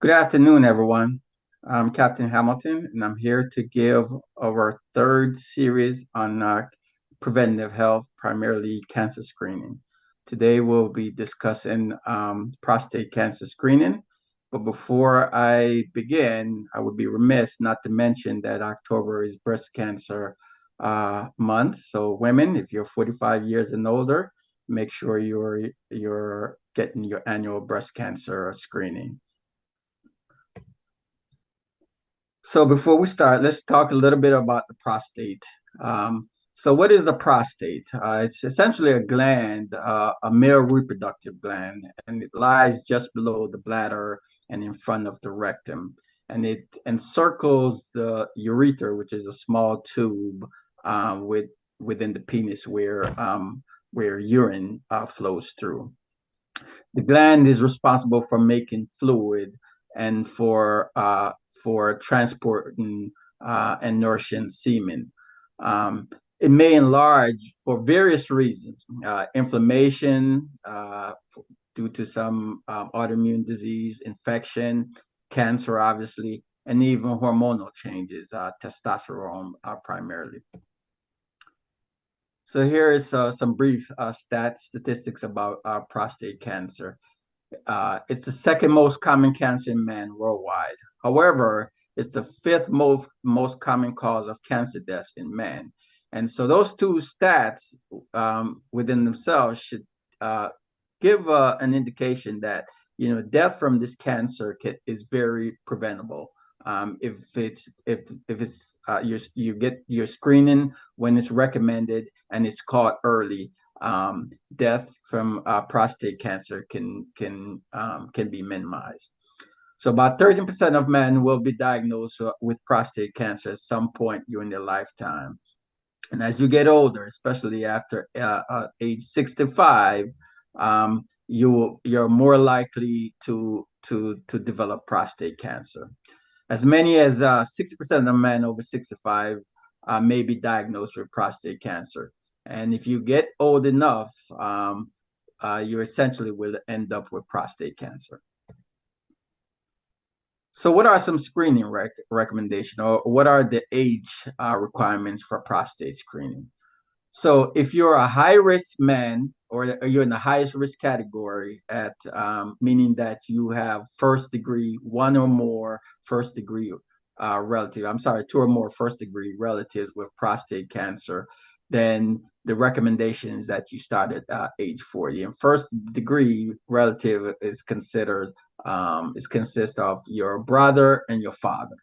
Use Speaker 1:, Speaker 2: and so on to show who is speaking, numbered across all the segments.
Speaker 1: Good afternoon, everyone. I'm Captain Hamilton, and I'm here to give our third series on preventive health, primarily cancer screening. Today, we'll be discussing prostate cancer screening. But before I begin, I would be remiss not to mention that October is breast cancer month. So, women, if you're 45 years and older, make sure you're getting your annual breast cancer screening. So before we start, let's talk a little bit about the prostate. So what is the prostate? It's essentially a gland, a male reproductive gland, and it lies just below the bladder and in front of the rectum. And it encircles the urethra, which is a small tube within the penis where urine flows through. The gland is responsible for making fluid and for transporting and nourishing semen. It may enlarge for various reasons, inflammation due to some autoimmune disease, infection, cancer, obviously, and even hormonal changes, testosterone primarily. So here is some brief statistics about prostate cancer. It's the second most common cancer in men worldwide. However, it's the fifth most common cause of cancer deaths in men. And so those two stats within themselves should give an indication that death from this cancer is very preventable. If you get your screening when it's recommended and it's caught early, death from prostate cancer can be minimized. So about 13% of men will be diagnosed with prostate cancer at some point during their lifetime. And as you get older, especially after age 65, you're more likely to develop prostate cancer. As many as 60% of men over 65 may be diagnosed with prostate cancer. And if you get old enough, you essentially will end up with prostate cancer. So what are some screening recommendations, or what are the age requirements for prostate screening? So if you're a high risk man, or you're in the highest risk category, at meaning that you have one or more first degree two or more first degree relatives with prostate cancer, then the recommendation is that you start at age 40. And first degree relative is consists of your brother and your father.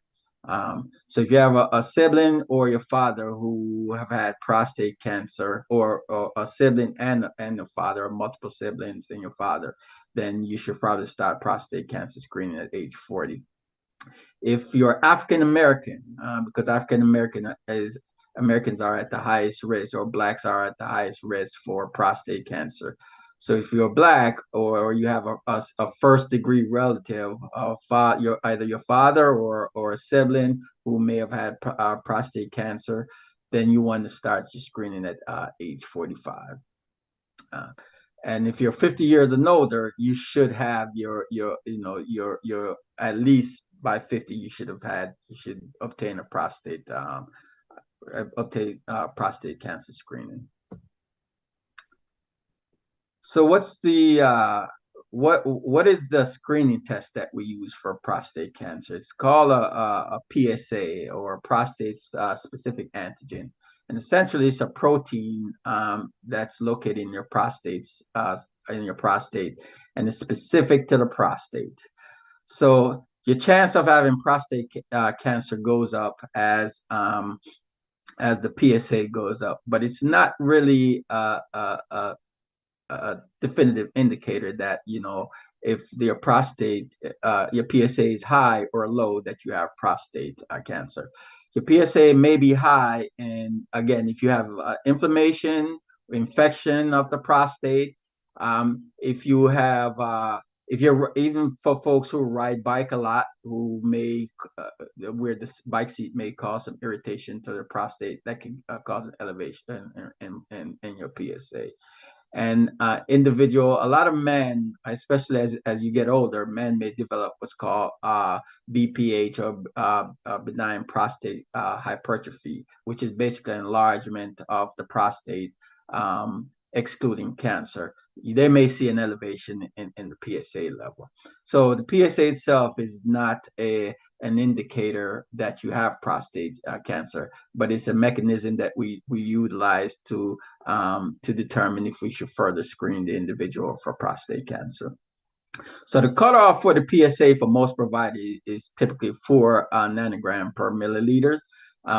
Speaker 1: So if you have a sibling or your father who have had prostate cancer, or a sibling and a father, or multiple siblings and your father, then you should probably start prostate cancer screening at age 40. If you're African American, because Americans are at the highest risk, or blacks are at the highest risk for prostate cancer. So if you're black, or you have a first degree relative, either your father or a sibling who may have had prostate cancer, then you want to start your screening at age 45. And if you're 50 years and older, you should have your at least by 50 you should obtain a prostate cancer screening. So what is the screening test that we use for prostate cancer? It's called a PSA, or prostate specific antigen. And essentially, it's a protein that's located in your prostate, and it's specific to the prostate. So your chance of having prostate cancer goes up as the PSA goes up, but it's not really a definitive indicator that if your PSA is high or low, that you have prostate cancer. Your PSA may be high, and again, if you have inflammation, infection of the prostate, if you're, even for folks who ride bike a lot, who may where the bike seat may cause some irritation to the prostate, that can cause an elevation in your PSA. And a lot of men, especially as you get older, men may develop what's called BPH, or benign prostate hypertrophy, which is basically enlargement of the prostate, excluding cancer. They may see an elevation in the PSA level. So the PSA itself is not an indicator that you have prostate cancer, but it's a mechanism that we utilize to determine if we should further screen the individual for prostate cancer. So the cutoff for the PSA for most providers is typically 4 nanogram per milliliters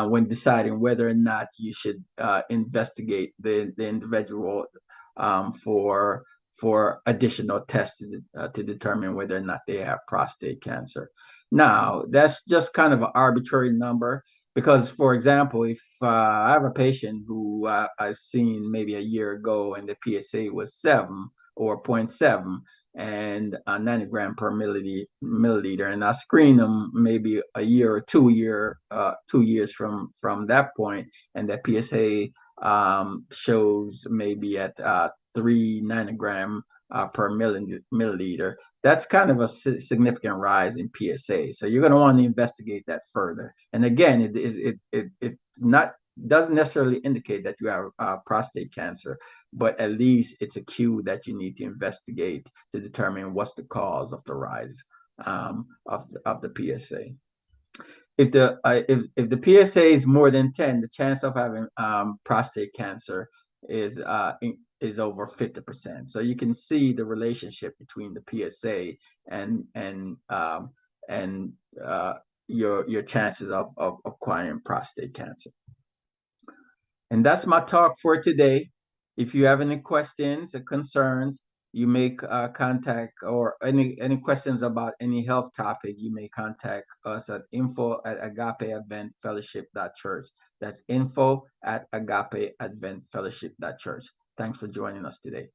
Speaker 1: when deciding whether or not you should investigate the individual for additional tests to determine whether or not they have prostate cancer. Now, that's just kind of an arbitrary number because, for example, if I have a patient who I've seen maybe a year ago and the PSA was 7 or zero point 0.7, and a nanogram per milliliter, and I screen them maybe a year or 2 years from that point, and that PSA shows maybe at 3 nanogram per milliliter. That's kind of a significant rise in PSA. So you're going to want to investigate that further. And again, it not doesn't necessarily indicate that you have prostate cancer, but at least it's a cue that you need to investigate to determine what's the cause of the rise of the PSA. If the PSA is more than 10, the chance of having prostate cancer is over 50%. So you can see the relationship between the PSA and your chances of acquiring prostate cancer. And that's my talk for today. If you have any questions or concerns, you may contact, or any questions about any health topic, you may contact us at info@agapeadventfellowship.church. That's info@agapeadventfellowship.church. Thanks for joining us today.